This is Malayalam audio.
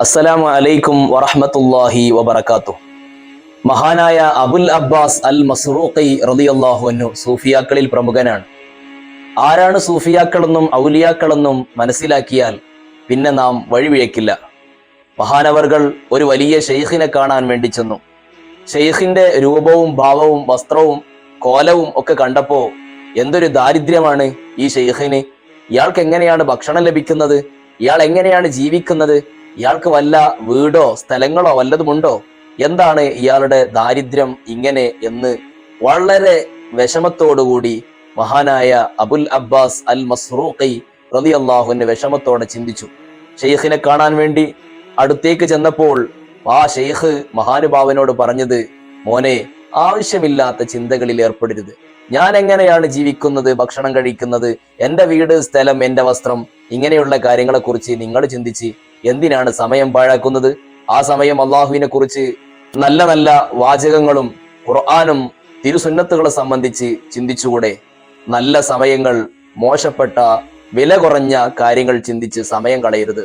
അസ്സലാമു അലൈക്കും വറഹ്മത്തുള്ളാഹി വബറകാതുഹു. മഹാനായ അബുൽ അബ്ബാസ് അൽ മസ്റൂഖി റളിയല്ലാഹു അൻഹു സൂഫിയാക്കളിൽ പ്രമുഖനാണ്. ആരാണ് സൂഫിയാക്കളെന്നും ഔലിയാക്കളെന്നും മനസ്സിലാക്കിയാൽ പിന്നെ നാം വഴിപിഴക്കില്ല. മഹാനവർകൾ ഒരു വലിയ ഷെയ്ഖിനെ കാണാൻ വേണ്ടി ചെന്നു. ഷെയ്ഖിന്റെ രൂപവും ഭാവവും വസ്ത്രവും കോലവും ഒക്കെ കണ്ടപ്പോ എന്തൊരു ദാരിദ്ര്യമാണ് ഈ ഷെയ്ഖിന്. ഇയാൾക്ക് എങ്ങനെയാണ് ഭക്ഷണം ലഭിക്കുന്നത്? ഇയാൾ എങ്ങനെയാണ് ജീവിക്കുന്നത്? ഇയാൾക്ക് വല്ല വീടോ സ്ഥലങ്ങളോ വല്ലതുമുണ്ടോ? എന്താണ് ഇയാളുടെ ദാരിദ്ര്യം ഇങ്ങനെ എന്ന് വളരെ വിഷമത്തോടുകൂടി മഹാനായ അബുൽ അബ്ബാസ് അൽ മസ്റൂഖി റളിയല്ലാഹു അൻഹു വിഷമത്തോടെ ചിന്തിച്ചു. ഷെയ്ഖിനെ കാണാൻ വേണ്ടി അടുത്തേക്ക് ചെന്നപ്പോൾ ആ ഷെയ്ഖ് മഹാനുഭാവനോട് പറഞ്ഞത്, മോനെ, ആവശ്യമില്ലാത്ത ചിന്തകളിൽ ഏർപ്പെടരുത്. ഞാൻ എങ്ങനെയാണ് ജീവിക്കുന്നത്, ഭക്ഷണം കഴിക്കുന്നത്, എൻ്റെ വീട്, സ്ഥലം, എൻ്റെ വസ്ത്രം, ഇങ്ങനെയുള്ള കാര്യങ്ങളെ കുറിച്ച് നിങ്ങൾ ചിന്തിച്ച് എന്തിനാണ് സമയം പാഴാക്കുന്നത്? ആ സമയം അള്ളാഹുവിനെ കുറിച്ച് നല്ല നല്ല വാചകങ്ങളും ഖുർആനും തിരുസുന്നത്തുകളെ സംബന്ധിച്ച് ചിന്തിച്ചുകൂടെ? നല്ല സമയങ്ങൾ മോശപ്പെട്ട വില കുറഞ്ഞ കാര്യങ്ങൾ ചിന്തിച്ച് സമയം കളയരുത്.